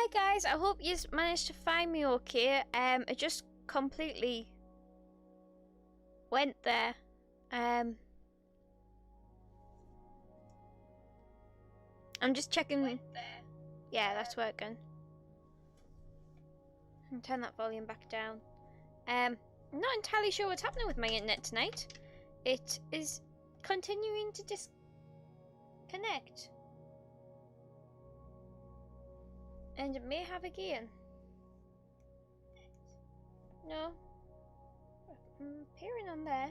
Hi guys, I hope you managed to find me okay. It just completely went there. I'm just checking. Yeah, that's working. And turn that volume back down. I'm not entirely sure what's happening with my internet tonight. It is continuing to disconnect. And it may have again. No. I'm appearing on there.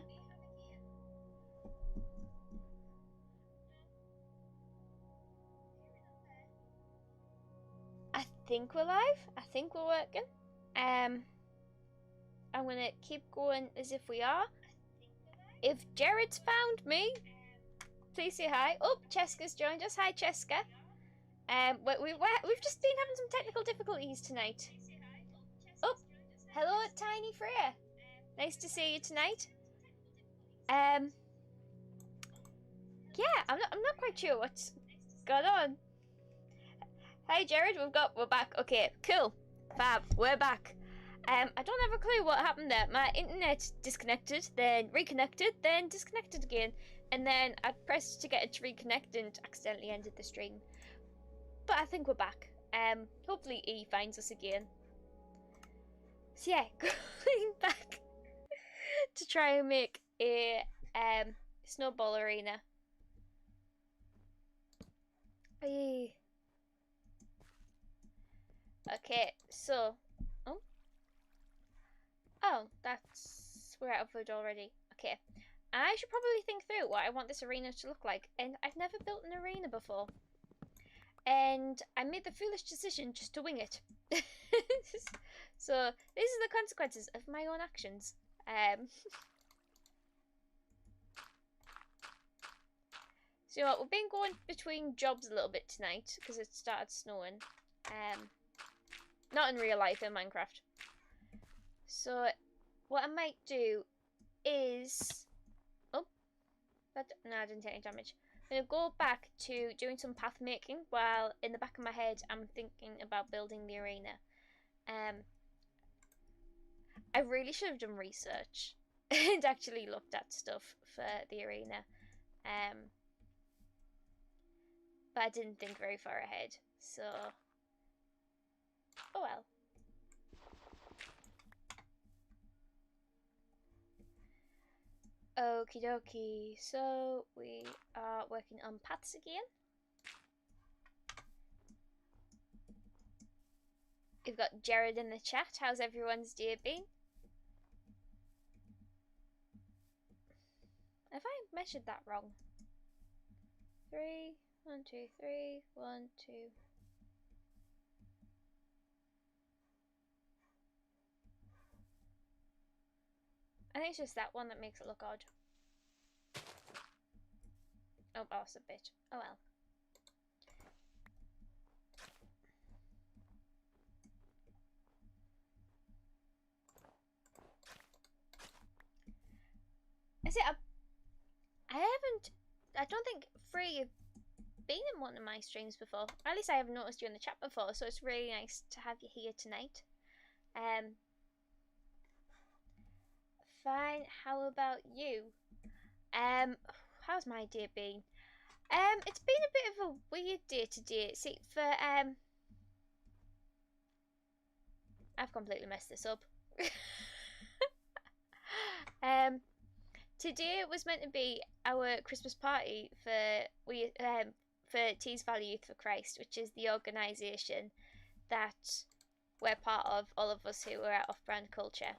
I think we're live. I think we're working. I'm gonna keep going as if we are. If Jared's found me, please say hi. Oh, Cheska's joined us. Hi, Cheska. We've just been having some technical difficulties tonight. Oh, hello, Tiny Freya. Nice to see you tonight. Yeah, I'm not quite sure what's going on. Hi, Jared. We're back. Okay, cool. Fab. We're back. I don't have a clue what happened there. My internet disconnected, then reconnected, then disconnected again, and then I pressed to get it to reconnect and accidentally ended the stream. But I think we're back. Hopefully E finds us again. So yeah, going back to try and make a snowball arena. Okay, so oh, we're out of wood already. Okay, I should probably think through what I want this arena to look like, and I've never built an arena before. And I made the foolish decision just to wing it. So these are the consequences of my own actions. So you know what, we've been going between jobs a little bit tonight because it started snowing. Not in real life, in Minecraft. So what I might do is... Oh, no, I didn't take any damage. I'm going to go back to doing some path making while in the back of my head I'm thinking about building the arena. I really should have done research and actually looked at stuff for the arena. But I didn't think very far ahead, so oh well. Okie dokie, so we are working on paths again. We've got Jared in the chat. How's everyone's day been? Have I measured that wrong? 3, 1, 2, 3, 1, 2. I think it's just that one that makes it look odd. Oh, that's a bit. Oh well. Is it I don't think Free you've been in one of my streams before. At least I haven't noticed you in the chat before, so it's really nice to have you here tonight. Fine, how about you? How's my day been? It's been a bit of a weird day today. See, I've completely messed this up. Today was meant to be our Christmas party for Tees Valley Youth for Christ, which is the organisation that we're part of, all of us who are at Off-Brand Culture.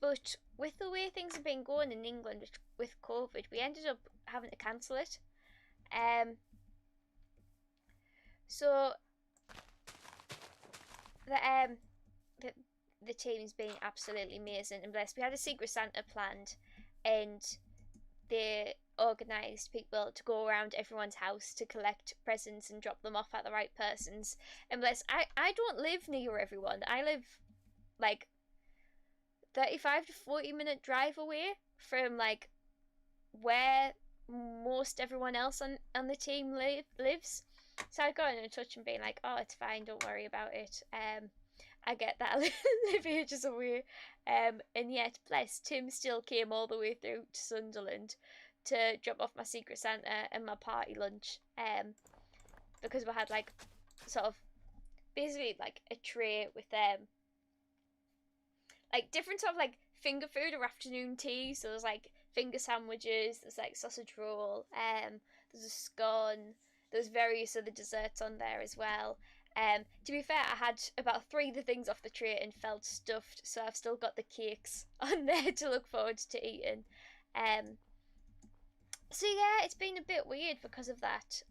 But with the way things have been going in England with COVID, we ended up having to cancel it. So the team's been absolutely amazing and blessed. We had a Secret Santa planned, and they organised people to go around everyone's house to collect presents and drop them off at the right persons. And bless, I don't live near everyone. I live like 35 to 40 minute drive away from like where most everyone else on the team lives. So I got in touch and being like, oh, it's fine, don't worry about it. I get that I live ages away. And yet, bless, Tim still came all the way through to Sunderland to drop off my Secret Santa and my party lunch. Because we had like sort of basically like a tray with like different sort of like finger food or afternoon tea. So there's like finger sandwiches, there's like sausage roll, there's a scone, there's various other desserts on there as well. To be fair, I had about 3 of the things off the tray and felt stuffed, so I've still got the cakes on there to look forward to eating. So yeah, it's been a bit weird because of that.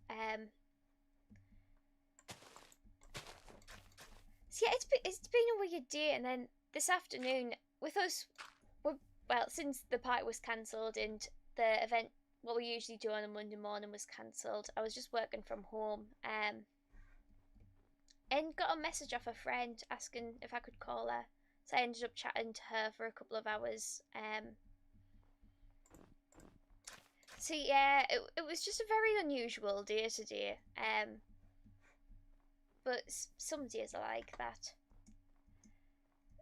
So yeah, it's been a weird day, and then this afternoon with us, well, since the party was cancelled and the event, what we usually do on a Monday morning, was cancelled, I was just working from home, and got a message off a friend asking if I could call her. So I ended up chatting to her for a couple of hours. So yeah, it was just a very unusual day today. But some days are like that.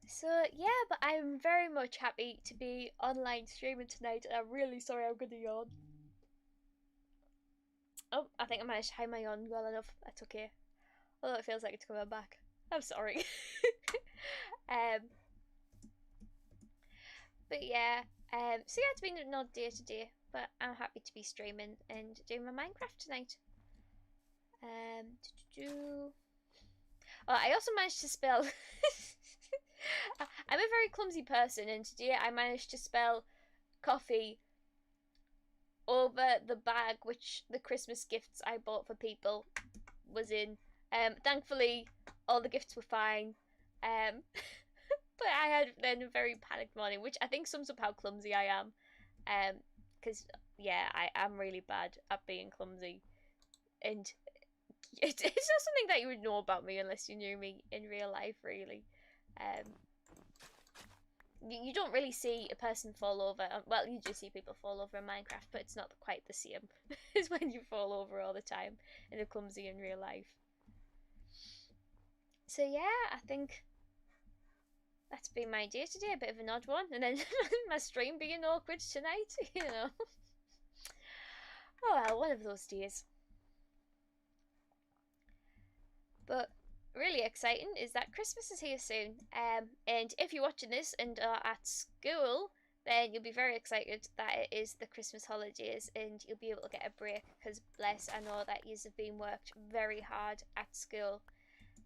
So yeah, but I'm very much happy to be online streaming tonight, and I'm really sorry I'm gonna yawn. Oh, I think I managed to hide my yawn well enough. That's okay. Although it feels like it's coming back. I'm sorry. But yeah, so yeah, it's been an odd day today, but I'm happy to be streaming and doing my Minecraft tonight. Oh, I also managed to spell. I'm a very clumsy person, and today I managed to spell coffee over the bag which the Christmas gifts I bought for people was in. Thankfully, all the gifts were fine. But I had then a very panicked morning, which I think sums up how clumsy I am. Because yeah, I am really bad at being clumsy, and it's not something that you would know about me unless you knew me in real life, really. You don't really see a person fall over. Well, you do see people fall over in Minecraft, but it's not quite the same as when you fall over all the time and are clumsy in real life. So yeah, I think that's been my day today, a bit of an odd one. And then my stream being awkward tonight, you know. Oh well, one of those days. But really exciting is that Christmas is here soon. And if you're watching this and are at school, then you'll be very excited that it is the Christmas holidays and you'll be able to get a break, because bless, I know that you have been worked very hard at school.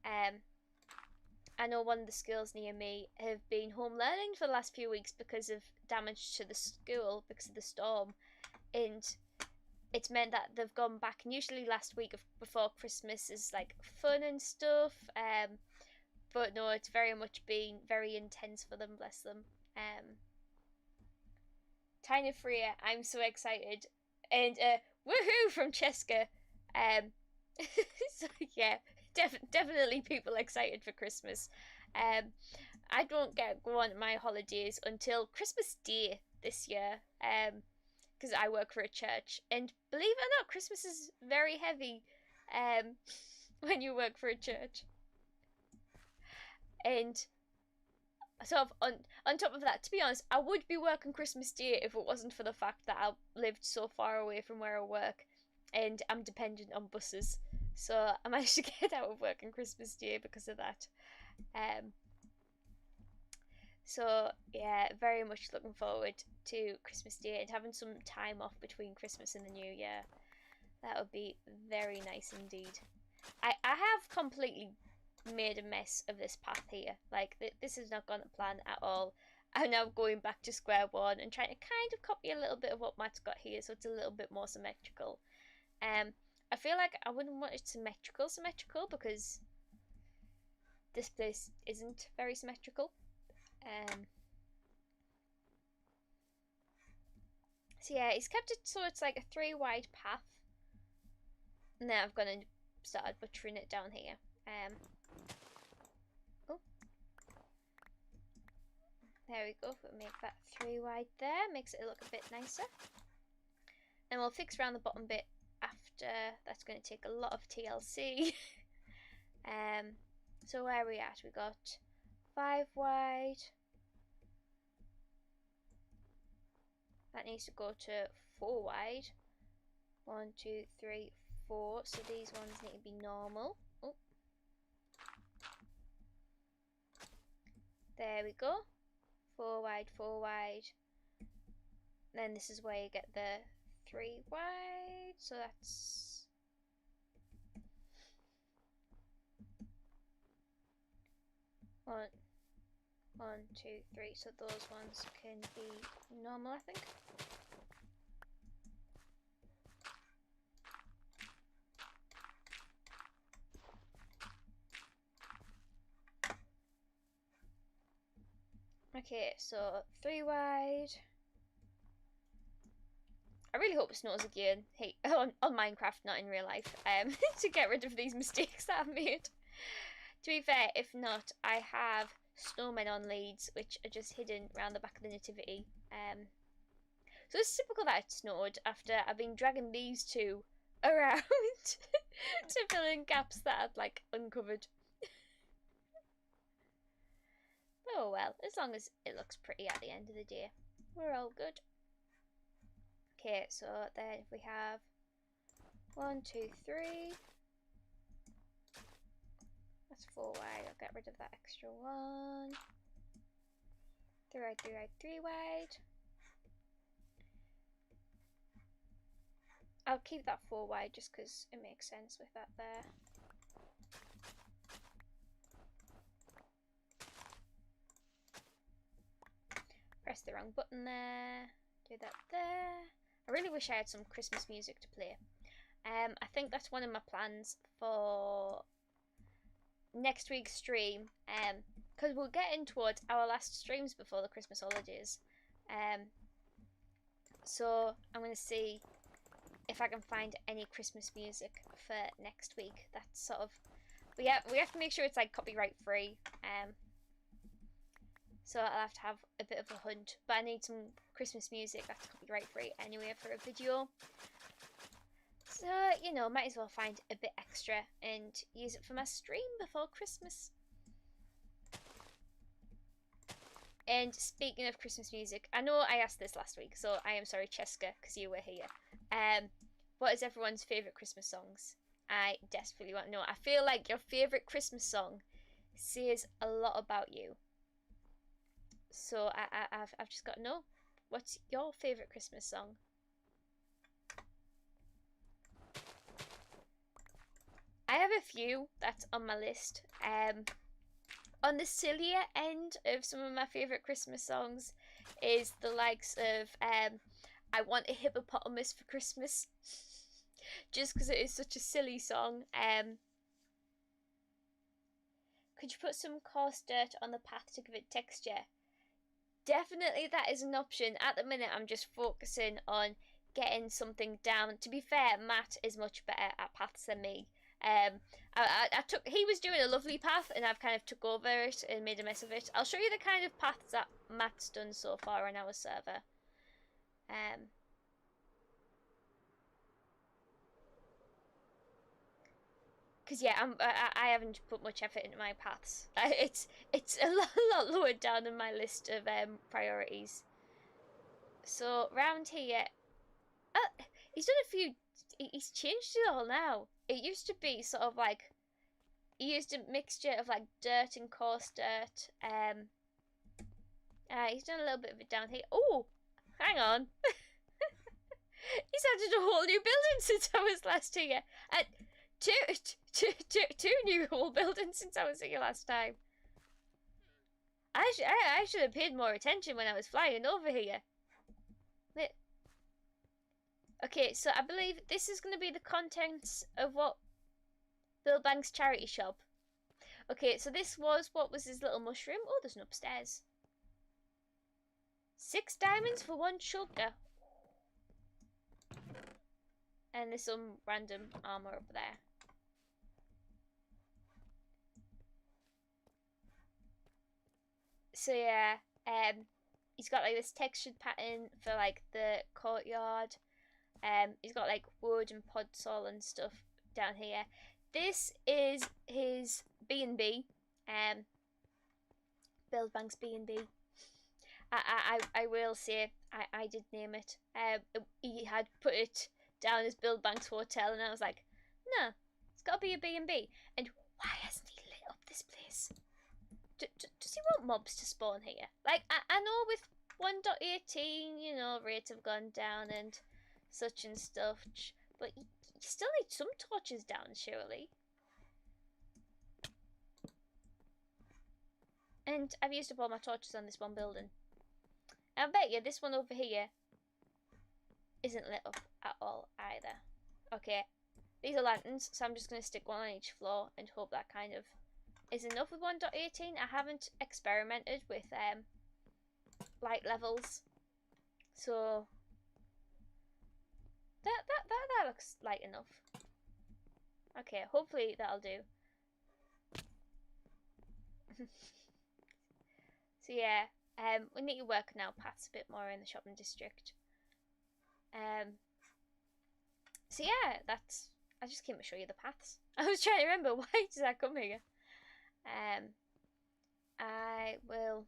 I know one of the schools near me have been home learning for the last few weeks because of damage to the school because of the storm, and it's meant that they've gone back, and usually last week before Christmas is like fun and stuff, but no, it's very much been very intense for them, bless them. Tiny Freya, I'm so excited, and woohoo from Cheska. So yeah, definitely people excited for Christmas. I don't go on my holidays until Christmas Day this year, because I work for a church, and believe it or not, Christmas is very heavy when you work for a church. And sort of on top of that, to be honest, I would be working Christmas Day if it wasn't for the fact that I lived so far away from where I work and I'm dependent on buses. So I managed to get out of work on Christmas Day because of that. So yeah, very much looking forward to Christmas Day and having some time off between Christmas and the New Year. That would be very nice indeed. I have completely made a mess of this path here. Like, this has not gone to plan at all. I'm now going back to square one and trying to kind of copy a little bit of what Matt's got here, so it's a little bit more symmetrical. I feel like I wouldn't want it symmetrical, because this place isn't very symmetrical. So yeah, he's kept it so it's like a 3 wide path. And then I've gone and started butchering it down here. Oh, there we go. We'll make that 3 wide there. Makes it look a bit nicer. And we'll fix around the bottom bit after. That's going to take a lot of TLC. So where are we at? We got 5 wide. That needs to go to 4 wide. 1, 2, 3, 4. So these ones need to be normal. Oh. There we go. 4 wide, 4 wide. Then this is where you get the 3 wide. So that's 1, 1, 2, 3. So those ones can be normal, I think. Okay, so 3 wide. I really hope it snows again. Hey, on Minecraft, not in real life. To get rid of these mistakes that I've made. To be fair, if not, I have snowmen on leads, which are just hidden around the back of the nativity. So it's typical that it snowed after I've been dragging these two around to fill in gaps that I've like uncovered. Oh well, as long as it looks pretty at the end of the day, we're all good. Okay, so then we have 1, 2, 3. That's 4 wide. I'll get rid of that extra one. 3 wide, 3 wide, 3 wide. I'll keep that 4 wide just because it makes sense with that there. Press the wrong button there. Do that there. I really wish I had some Christmas music to play. I think that's one of my plans for next week's stream. Because we're getting towards our last streams before the Christmas holidays. So I'm going to see if I can find any Christmas music for next week. That's sort of... we have to make sure it's like copyright free. So I'll have to have a bit of a hunt. But I need some Christmas music that's copyright free anyway for a video. So, you know, might as well find a bit extra and use it for my stream before Christmas. And speaking of Christmas music, I know I asked this last week, so I am sorry, Cheska, because you were here. What is everyone's favourite Christmas songs? I desperately want to know. I feel like your favourite Christmas song says a lot about you. So I've just got to know, what's your favourite Christmas song? I have a few that's on my list. On the sillier end of some of my favourite Christmas songs is the likes of I Want a Hippopotamus for Christmas. Just because it is such a silly song. Could you put some coarse dirt on the path to give it texture? Definitely that is an option. At the minute I'm just focusing on getting something down. To be fair, Matt is much better at paths than me. He was doing a lovely path and I've kind of took over it and made a mess of it. I'll show you the kind of paths that Matt's done so far on our server. Because yeah, I haven't put much effort into my paths. It's a lot lower down on my list of priorities. So round here, he's done a few. He's changed it all now. It used to be sort of like he used a mixture of like dirt and coarse dirt. He's done a little bit of it down here. Oh, hang on. He's added a whole new building since I was last here. Two new whole buildings since I was here last time. I should have paid more attention when I was flying over here. Okay, so I believe this is going to be the contents of what Bill Banks' charity shop. Okay, so this was what was his little mushroom. Oh, there's an upstairs. 6 diamonds for 1 sugar. And there's some random armor up there. So yeah, he's got like this textured pattern for like the courtyard. He's got like wood and podzol and stuff down here. This is his B&B. Buildbank's B&B. I will say I did name it. He had put it down as Buildbank's Hotel, and I was like, no, it's got to be a B&B. And why hasn't he lit up this place? Does he want mobs to spawn here? Like, I know with 1.18, you know, rates have gone down and such and stuff, but you still need some torches down, surely. And I've used up all my torches on this one building. I bet you this one over here isn't lit up at all either. Okay, these are lanterns, so I'm just going to stick one on each floor and hope that kind of is enough with 1.18. I haven't experimented with light levels, so that looks light enough. Okay, hopefully that'll do. So yeah, we need to work now paths a bit more in the shopping district. So yeah, I just came to show you the paths. I was trying to remember, why did I come here? I will.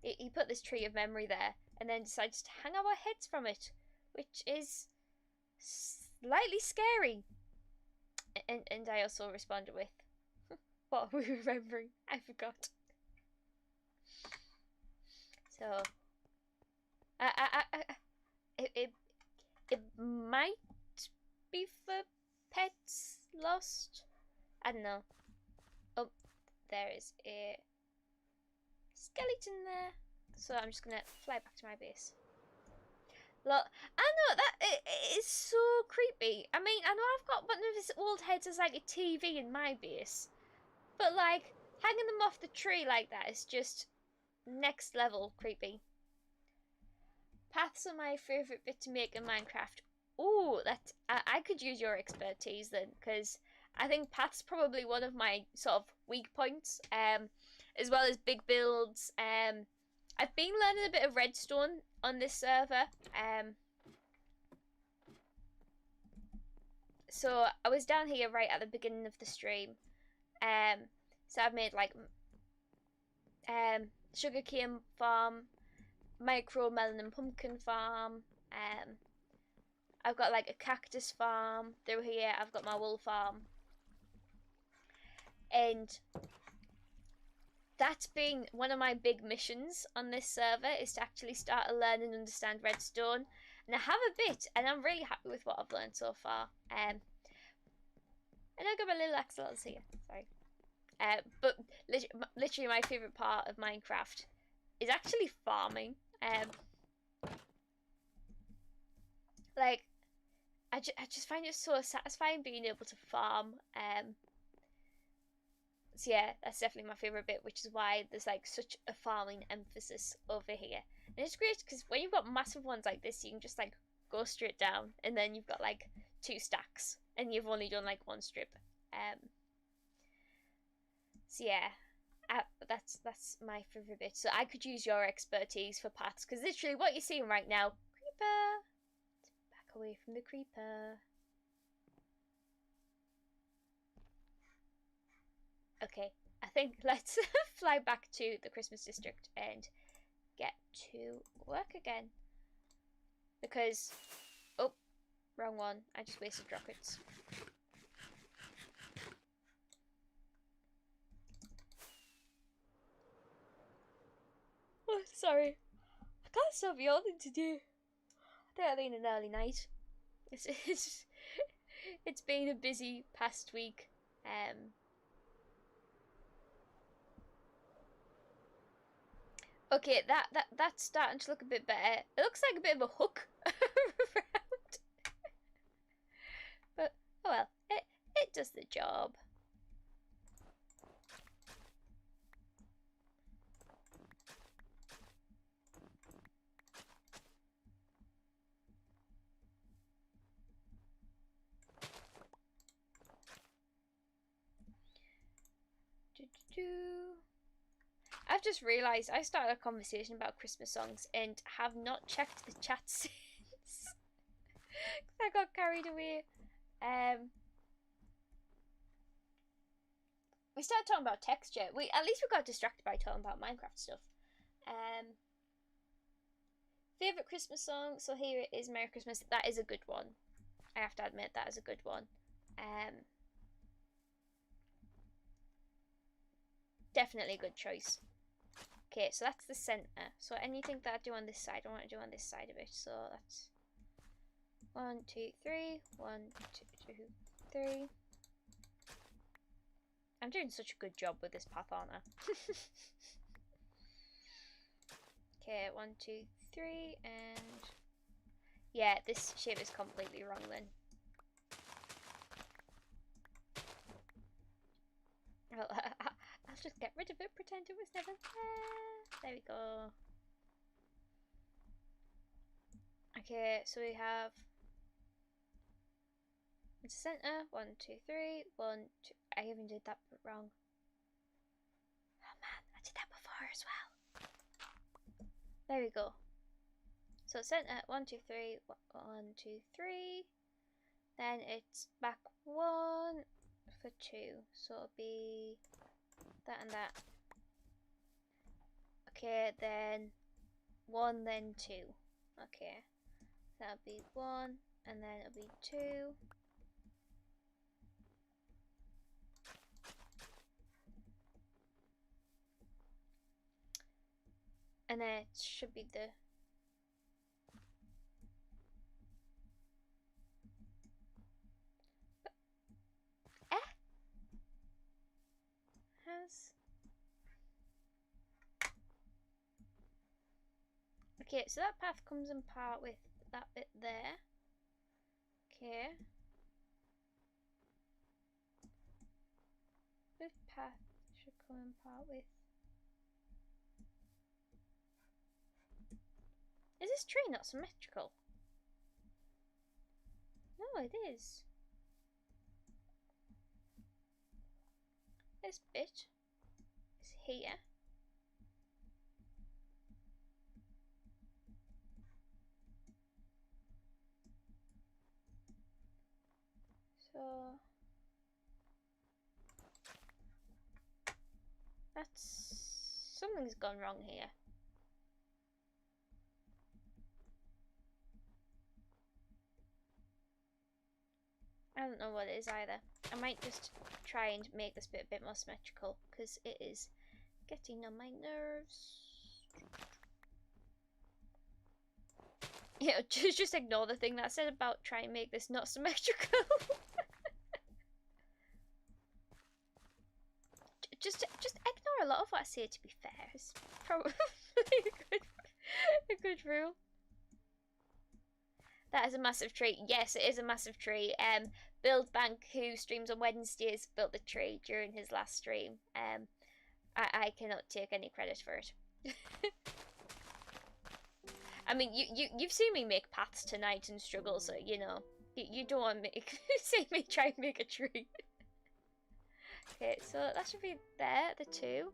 He put this tree of memory there, and then decided to hang our heads from it, which is slightly scary. And I also responded with, "What are we remembering? I forgot." So, it might be for pets lost. I don't know. Oh, there is a skeleton there. So I'm just gonna fly back to my base. Look, I know that it is so creepy. I mean, I know I've got one of his old heads as like a TV in my base, but like hanging them off the tree like that is just next level creepy. Paths are my favourite bit to make in Minecraft. Ooh, I could use your expertise then, because I think paths probably one of my sort of weak points, as well as big builds. I've been learning a bit of redstone on this server. So I was down here right at the beginning of the stream. So I've made like sugarcane farm, micro melon and pumpkin farm. I've got like a cactus farm through here. I've got my wool farm, and that's been one of my big missions on this server, is to actually start to learn and understand redstone. And I have a bit, and I'm really happy with what I've learned so far. And I've got my little axolotls here. Sorry. But literally my favourite part of Minecraft is actually farming. Like, I just find it so satisfying being able to farm. So yeah, that's definitely my favourite bit, which is why there's like such a farming emphasis over here. And it's great because when you've got massive ones like this, you can just like go straight down, and then you've got like 2 stacks, and you've only done like 1 strip. So yeah, that's my favourite bit. So I could use your expertise for paths, because literally what you're seeing right now, creeper, back away from the creeper. Okay, I think let's fly back to the Christmas district and get to work again. Because, oh, wrong one. I just wasted rockets. Oh, sorry. I can't stop yawning today. I think I've been an early night. It's been a busy past week. Okay, that's starting to look a bit better. It looks like a bit of a hook around. But oh well, it does the job. I've just realised I started a conversation about Christmas songs and have not checked the chat since. I got carried away. We started talking about texture. At least we got distracted by talking about Minecraft stuff. Favorite Christmas song? So here it is, Merry Christmas. That is a good one. I have to admit that is a good one. Definitely a good choice. Okay, so that's the center. So anything that I do on this side, I want to do on this side of it. So that's 1, 2, 3. 1, 2, 3. I'm doing such a good job with this path, aren't I? Okay, 1, 2, 3, and yeah, this shape is completely wrong then. I'll just get rid of it, pretend it was never there. There we go. Okay, so we have the center. 1, 2, 3. 1, 2. I even did that wrong. Oh man, I did that before as well. There we go. So center. 1, 2, 3. 1, 2, 3. Then it's back 1 for 2. So it'll be that and that. Okay, then 1, then 2. Okay, that'll be 1, and then it'll be 2. And then it should be the okay, so that path comes in part with that bit there. Okay. This path should come in part with. Is this tree not symmetrical? No, it is. This bit is here. So that's something's gone wrong here. I don't know what it is either. I might just try and make this bit a bit more symmetrical because it is getting on my nerves. Yeah, just ignore the thing that I said about trying to make this not symmetrical. just ignore a lot of what I say, to be fair. It's probably a good rule. That is a massive tree. Yes, it is a massive tree. Buildbank, who streams on Wednesdays, built the tree during his last stream. I cannot take any credit for it. I mean, you've seen me make paths tonight and struggle, so you know you don't want to see me try and make a tree. Okay, so that should be there, the 2,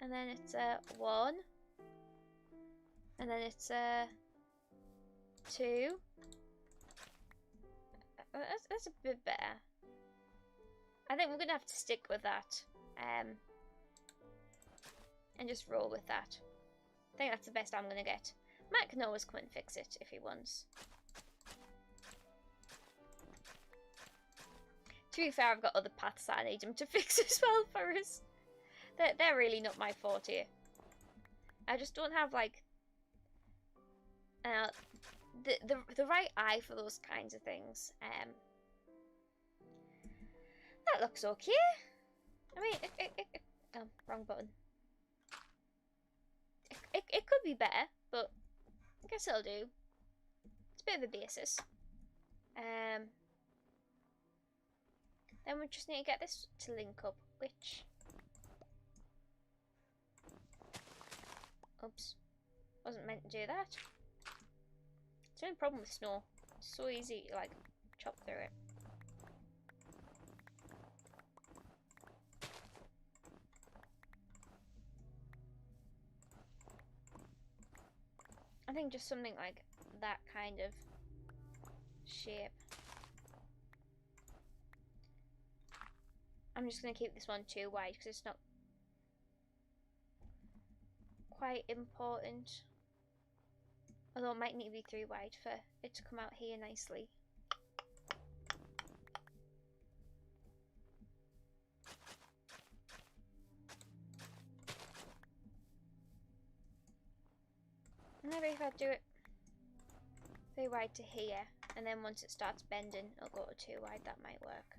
and then it's 1, and then it's 2. That's a bit better. I think we're gonna have to stick with that, and just roll with that. I think that's the best I'm gonna get. Matt can always come and fix it if he wants. To be fair, I've got other paths that I need him to fix as well for us. They're really not my forte. I just don't have like the right eye for those kinds of things. That looks okay. I mean, oh, wrong button. It could be better, but I guess it'll do. It's a bit of a basis. Then we just need to get this to link up, which... Oops. Wasn't meant to do that. It's the only problem with snow. It's so easy to, like, chop through it. I think just something like that kind of shape. I'm just going to keep this one 2 wide because it's not quite important. Although it might need to be 3 wide for it to come out here nicely. Maybe if I do it 3 wide to here, and then once it starts bending, it'll go to 2 wide, that might work.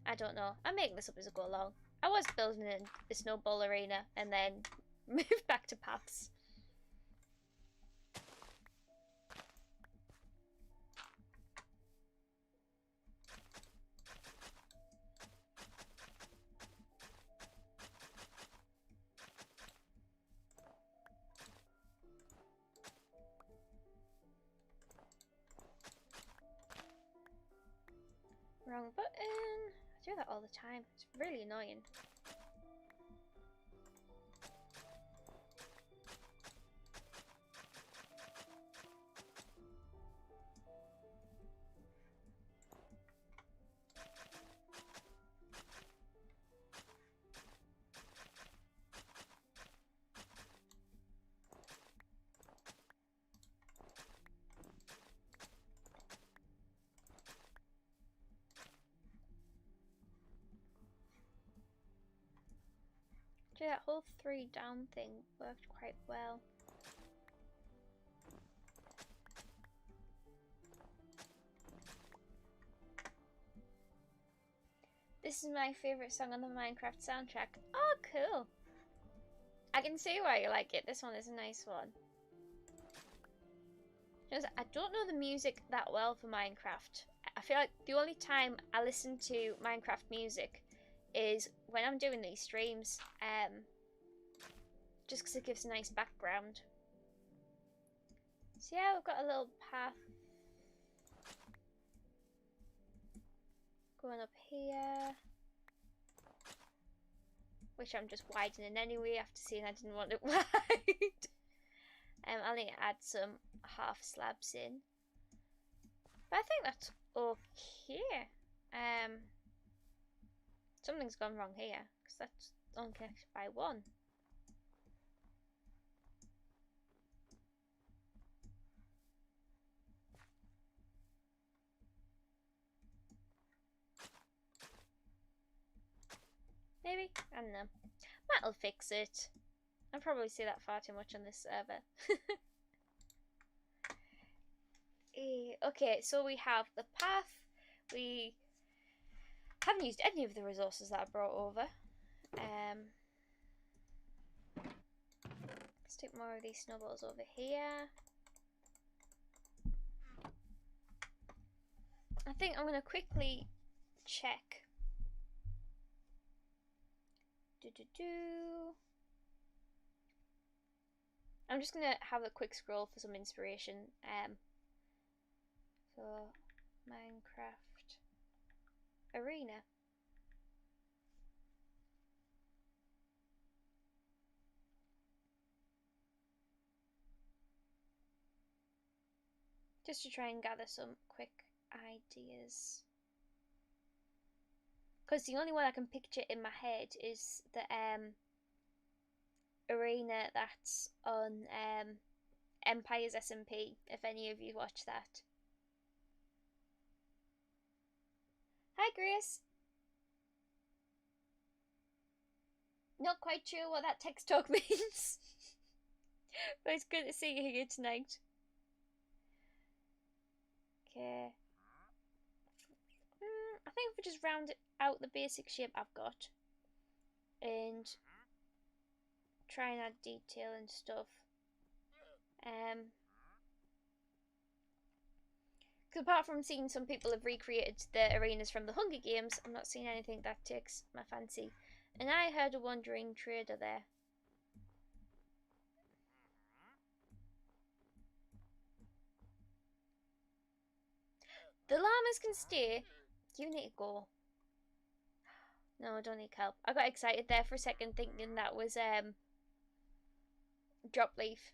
I don't know. I'm making this up as I go along. I was building a snowball arena and then moved back to paths. Wrong button. I do that all the time. It's really annoying. That whole 3 down thing worked quite well. This is my favourite song on the Minecraft soundtrack. Oh, cool. I can see why you like it. This one is a nice one. I don't know the music that well for Minecraft. I feel like the only time I listen to Minecraft music is when I'm doing these streams, just because it gives a nice background. So yeah, we've got a little path going up here, which I'm just widening anyway after seeing I didn't want it wide. I'll need to add some half slabs in, but I think that's okay. Something's gone wrong here, because that's only connected by 1. Maybe? I don't know. That'll fix it. I'll probably say that far too much on this server. Okay, so we have the path. We haven't used any of the resources that I brought over. Let's take more of these snowballs over here. I think I'm going to quickly check. I'm just going to have a quick scroll for some inspiration. So, Minecraft Arena. Just to try and gather some quick ideas. Because the only one I can picture in my head is the arena that's on Empire's SMP, if any of you watch that. Hi Grace! Not quite sure what that text talk means, but it's good to see you here tonight. Okay. I think if we just round out the basic shape I've got and try and add detail and stuff. Because apart from seeing some people have recreated the arenas from the Hunger Games, I'm not seeing anything that takes my fancy. And I heard a wandering trader there. The llamas can stay. You need to go. No, I don't need help. I got excited there for a second thinking that was drop leaf.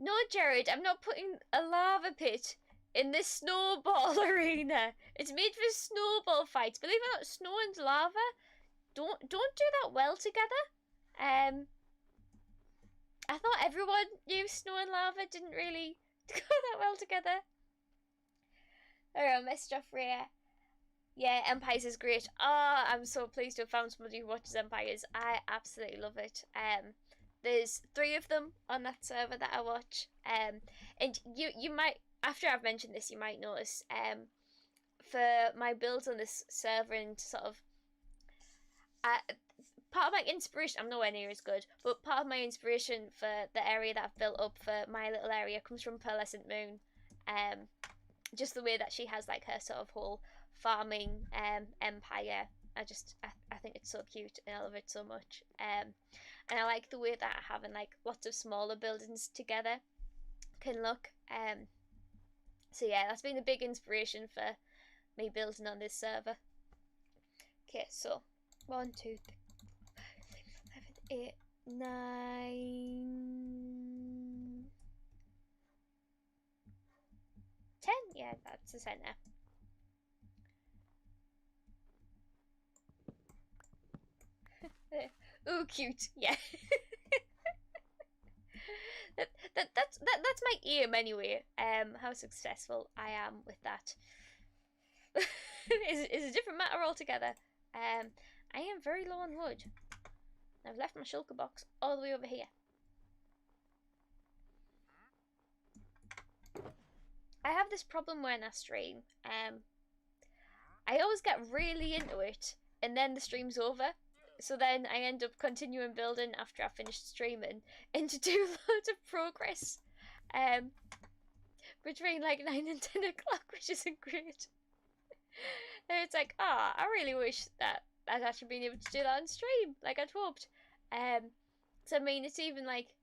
No, Jared, I'm not putting a lava pit in this snowball arena. It's made for snowball fights. Believe it or not, snow and lava don't do that well together. I thought everyone knew snow and lava didn't really go that well together. Alright, Mr. Freya. Yeah, Empires is great. Oh, I'm so pleased to have found somebody who watches Empires. I absolutely love it. There's 3 of them on that server that I watch. And you might, after I've mentioned this, you might notice for my builds on this server and sort of part of my inspiration, I'm nowhere near as good, but part of my inspiration for the area that I've built up for my little area comes from Pearlescent Moon. Just the way that she has like her sort of whole farming empire. I think it's so cute and I love it so much. And I like the way that having like lots of smaller buildings together can look. So yeah, that's been a big inspiration for me building on this server. Okay, so 1, 2, 3, 4, 5, 6, 7, 8, 9, 10. Yeah, that's the center. Ooh, cute. Yeah. That's my aim anyway. How successful I am with that is a different matter altogether. I am very low on wood. I've left my shulker box all the way over here. I have this problem when I stream. I always get really into it, and then the stream's over. So then I end up continuing building after I've finished streaming, and to do loads of progress between like 9 and 10 o'clock, which isn't great. And it's like, I really wish that I'd actually been able to do that on stream, like I'd hoped. So I mean, it's even like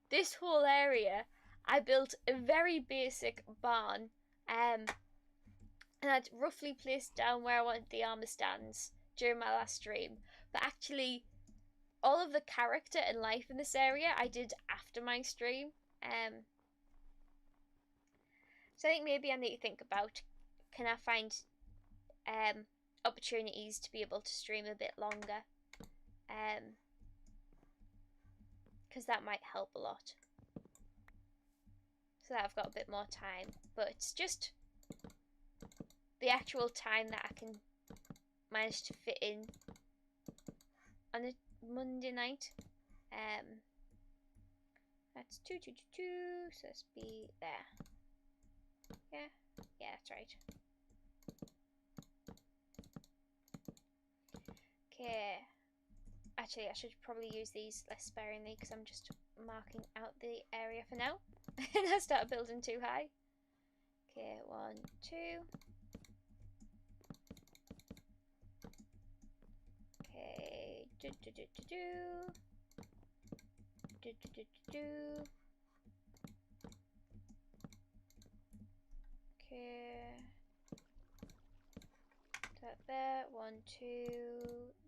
this whole area, I built a very basic barn, and I'd roughly placed down where I wanted the armor stands during my last stream. But actually, all of the character and life in this area I did after my stream. So I think maybe I need to think about, can I find opportunities to be able to stream a bit longer? Because that might help a lot. So that I've got a bit more time. But it's just the actual time that I can manage to fit in on a Monday night. That's 2, 2, 2, 2, so let's be there. Yeah, that's right. Okay. Actually, I should probably use these less sparingly because I'm just marking out the area for now. And I start building too high. Okay, 1, 2. Okay, Okay, that there, 1, 2,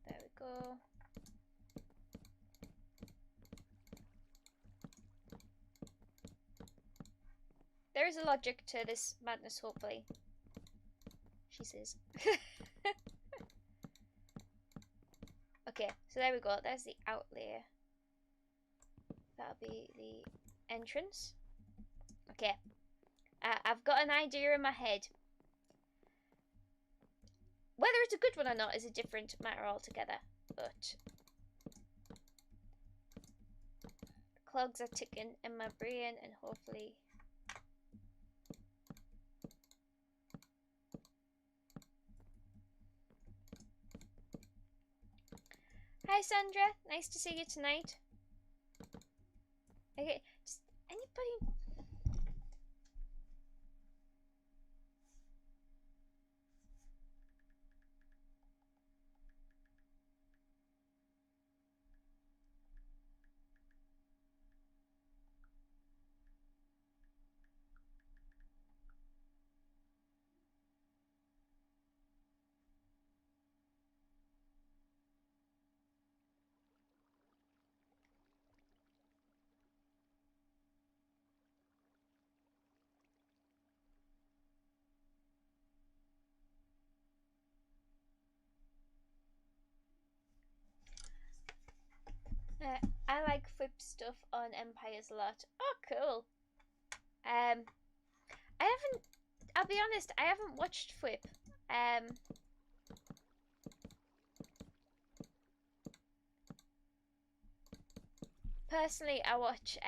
there we go. There is a logic to this madness, hopefully. She says. Okay, so there we go. There's the outlay. That'll be the entrance. Okay. I've got an idea in my head. Whether it's a good one or not is a different matter altogether. But the clogs are ticking in my brain, and hopefully hi Sandra, nice to see you tonight. Okay, just anybody. Flip stuff on Empires a lot. Oh, cool. I haven't. I'll be honest. I haven't watched Flip. Personally, I watch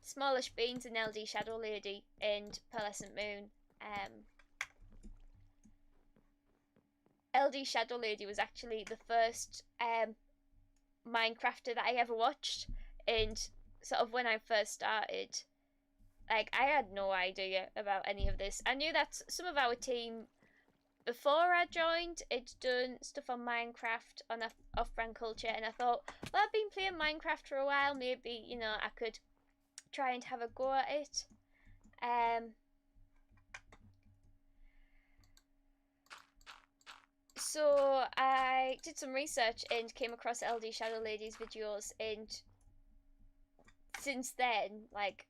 Smallish Beans and LD Shadow Lady and Pearlescent Moon. LD Shadow Lady was actually the first Minecrafter that I ever watched, and sort of when I first started, like, I had no idea about any of this. I knew that some of our team before I joined, had done stuff on Minecraft on off-brand culture, and I thought, well, I've been playing Minecraft for a while, maybe, you know, I could try and have a go at it. So I did some research and came across LD Shadow Lady's videos, and since then, like,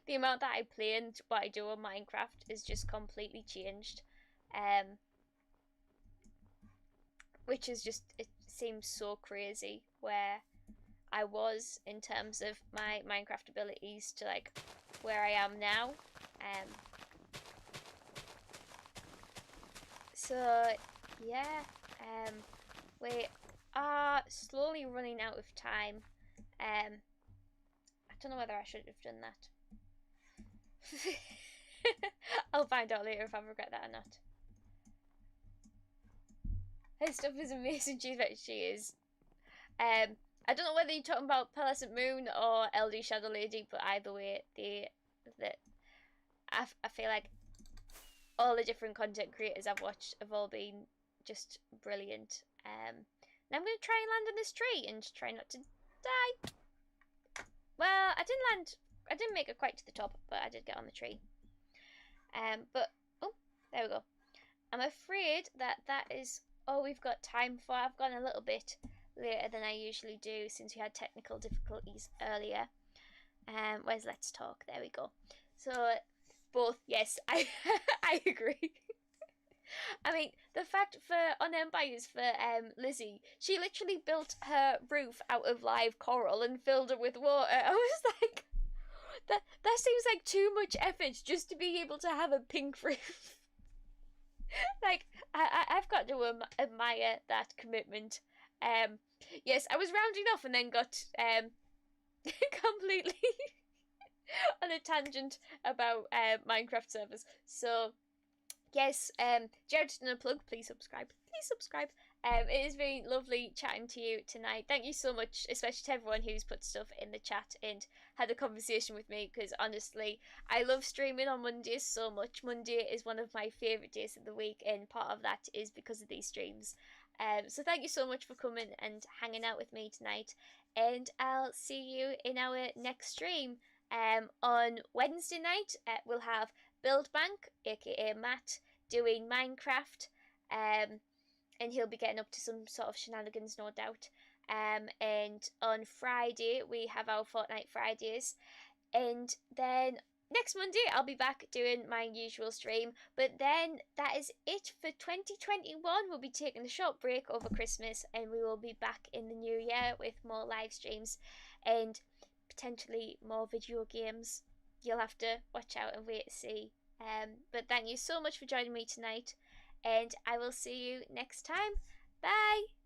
the amount that I play and what I do on Minecraft is just completely changed. Which is just, it seems so crazy where I was in terms of my Minecraft abilities to like where I am now. So yeah, we are slowly running out of time. I don't know whether I should have done that. I'll find out later if I regret that or not. Her stuff is amazing. She is. I don't know whether you're talking about Pearlescent Moon or LD Shadow Lady, but either way, I feel like all the different content creators I've watched have all been just brilliant. And I'm going to try and land on this tree and try not to die. Well, I didn't make it quite to the top, but I did get on the tree. But, oh, there we go. I'm afraid that is all we've got time for. I've gone a little bit later than I usually do since we had technical difficulties earlier. Where's Let's Talk? There we go. So, both, yes, I agree. I mean, the fact on Empires for Lizzie, she literally built her roof out of live coral and filled it with water. I was like, that seems like too much effort just to be able to have a pink roof. Like, I've got to admire that commitment. Yes, I was rounding off and then got completely on a tangent about Minecraft servers. So, yes, Jared's done a plug. Please subscribe. Please subscribe. It has been lovely chatting to you tonight. Thank you so much, especially to everyone who's put stuff in the chat and had a conversation with me, because honestly, I love streaming on Mondays so much. Monday is one of my favourite days of the week, and part of that is because of these streams. So thank you so much for coming and hanging out with me tonight, and I'll see you in our next stream. On Wednesday night, we'll have Buildbank, aka Matt, doing Minecraft, and he'll be getting up to some sort of shenanigans, no doubt. And on Friday, we have our Fortnite Fridays, and then next Monday, I'll be back doing my usual stream. But then that is it for 2021. We'll be taking a short break over Christmas, and we will be back in the new year with more live streams and potentially more video games. You'll have to watch out and wait to see. But thank you so much for joining me tonight, and I will see you next time. Bye!